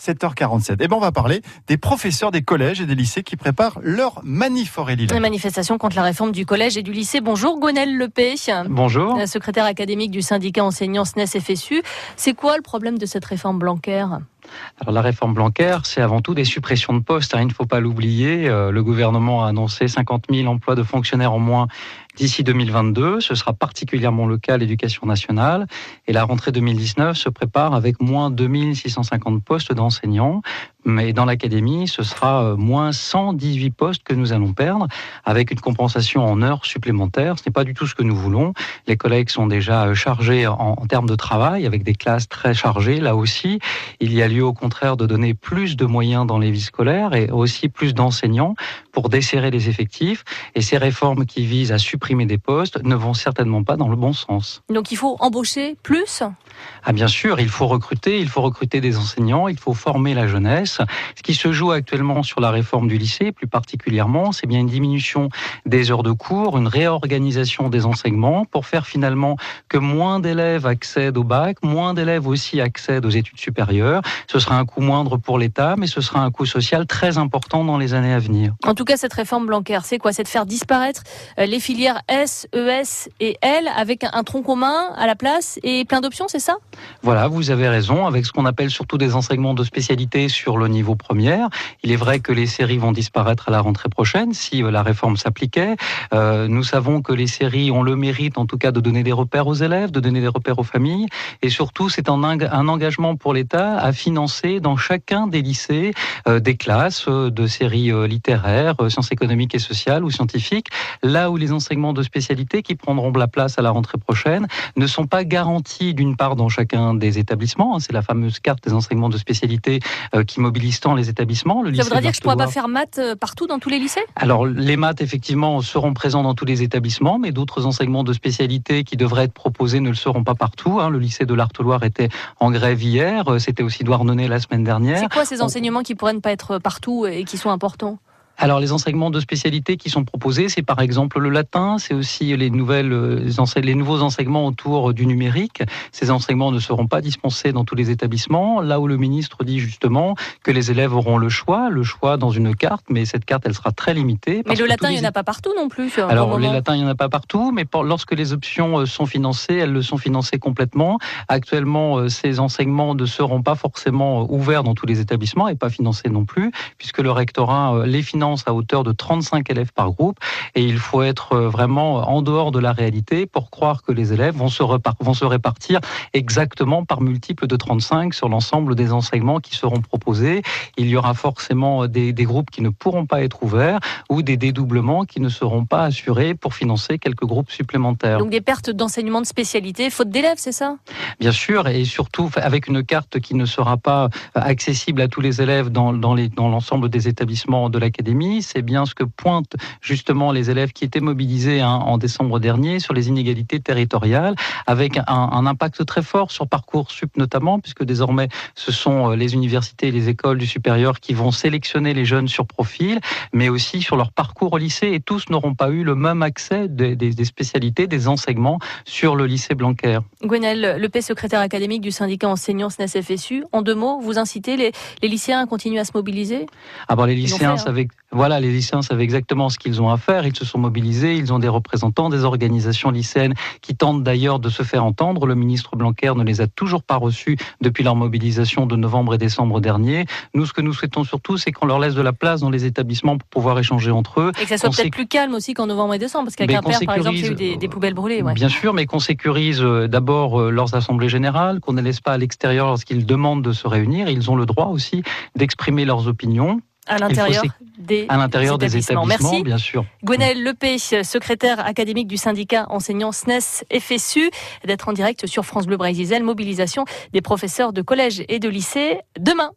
7h47. Et on va parler des professeurs des collèges et des lycées qui préparent leur manif, Aurélie. Une manifestation contre la réforme du collège et du lycée. Bonjour Gwenaëlle Lepé. Bonjour. Secrétaire académique du syndicat enseignants SNES-FSU. C'est quoi le problème de cette réforme Blanquer ? Alors la réforme Blanquer, c'est avant tout des suppressions de postes. Il ne faut pas l'oublier. Le gouvernement a annoncé 50 000 emplois de fonctionnaires en moins d'ici 2022. Ce sera particulièrement le cas à l'Éducation nationale. Et la rentrée 2019 se prépare avec moins 2650 postes d'enseignants. Mais dans l'académie, ce sera moins 118 postes que nous allons perdre, avec une compensation en heures supplémentaires. Ce n'est pas du tout ce que nous voulons. Les collègues sont déjà chargés en termes de travail, avec des classes très chargées. Là aussi, il y a lieu au contraire de donner plus de moyens dans les vies scolaires et aussi plus d'enseignants pour desserrer les effectifs. Et ces réformes qui visent à supprimer des postes ne vont certainement pas dans le bon sens. Donc il faut embaucher plus ? Ah bien sûr, il faut recruter des enseignants, il faut former la jeunesse. Ce qui se joue actuellement sur la réforme du lycée, plus particulièrement, c'est bien une diminution des heures de cours, une réorganisation des enseignements pour faire finalement que moins d'élèves accèdent au bac, moins d'élèves aussi accèdent aux études supérieures. Ce sera un coût moindre pour l'État, mais ce sera un coût social très important dans les années à venir. En tout cas, cette réforme Blanquer, c'est quoi ? C'est de faire disparaître les filières S, ES et L avec un tronc commun à la place et plein d'options, c'est ça ? Voilà, vous avez raison, avec ce qu'on appelle surtout des enseignements de spécialité sur le niveau première. Il est vrai que les séries vont disparaître à la rentrée prochaine si la réforme s'appliquait. Nous savons que les séries ont le mérite en tout cas de donner des repères aux élèves, de donner des repères aux familles. Et surtout, c'est un engagement pour l'État à financer dans chacun des lycées des classes de séries littéraires, sciences économiques et sociales ou scientifiques, là où les enseignements de spécialité qui prendront la place à la rentrée prochaine ne sont pas garantis d'une part dans chacun des établissements. C'est la fameuse carte des enseignements de spécialité qui mobilise tant les établissements. Ça voudrait dire que je ne pourrais pas faire maths partout dans tous les lycées ? Alors, les maths, effectivement, seront présents dans tous les établissements, mais d'autres enseignements de spécialité qui devraient être proposés ne le seront pas partout. Le lycée de l'Artheloire était en grève hier, c'était aussi Douarnenez la semaine dernière. C'est quoi ces enseignements qui pourraient ne pas être partout et qui sont importants ? Alors, les enseignements de spécialité qui sont proposés, c'est par exemple le latin, c'est aussi les nouveaux enseignements autour du numérique. Ces enseignements ne seront pas dispensés dans tous les établissements, là où le ministre dit justement que les élèves auront le choix dans une carte, mais cette carte, elle sera très limitée. Mais le latin, il n'y en a pas partout non plus. Alors, les latins, il n'y en a pas partout, mais lorsque les options sont financées, elles le sont financées complètement. Actuellement, ces enseignements ne seront pas forcément ouverts dans tous les établissements et pas financés non plus, puisque le rectorat les finance à hauteur de 35 élèves par groupe, et il faut être vraiment en dehors de la réalité pour croire que les élèves vont se répartir exactement par multiple de 35 sur l'ensemble des enseignements qui seront proposés. Il y aura forcément des groupes qui ne pourront pas être ouverts ou des dédoublements qui ne seront pas assurés pour financer quelques groupes supplémentaires. Donc des pertes d'enseignement de spécialité, faute d'élèves, c'est ça ? Bien sûr, et surtout avec une carte qui ne sera pas accessible à tous les élèves dans l'ensemble des établissements de l'académie. C'est bien ce que pointent justement les élèves qui étaient mobilisés en décembre dernier sur les inégalités territoriales, avec un impact très fort sur Parcoursup notamment, puisque désormais ce sont les universités et les écoles du supérieur qui vont sélectionner les jeunes sur profil, mais aussi sur leur parcours au lycée, et tous n'auront pas eu le même accès des spécialités, des enseignements sur le lycée Blanquer. Gwenaëlle Lepé, secrétaire académique du syndicat enseignants SNES-FSU. En deux mots, vous incitez les lycéens à continuer à se mobiliser ? Les lycéens savaient exactement ce qu'ils ont à faire. Ils se sont mobilisés, ils ont des représentants, des organisations lycéennes qui tentent d'ailleurs de se faire entendre. Le ministre Blanquer ne les a toujours pas reçus depuis leur mobilisation de novembre et décembre dernier. Nous, ce que nous souhaitons surtout, c'est qu'on leur laisse de la place dans les établissements pour pouvoir échanger entre eux. Et que ça soit peut-être plus calme aussi qu'en novembre et décembre, parce qu'à Quimper, par exemple, il y a eu des poubelles brûlées. Ouais. Bien sûr, mais qu'on sécurise d'abord leurs assemblées générales, qu'on ne laisse pas à l'extérieur lorsqu'ils demandent de se réunir. Ils ont le droit aussi d'exprimer leurs opinions. À l'intérieur des établissements. Merci. Bien sûr. Gwenaëlle Lepé, secrétaire académique du syndicat enseignants SNES-FSU, d'être en direct sur France Bleu Brésil, mobilisation des professeurs de collège et de lycée demain.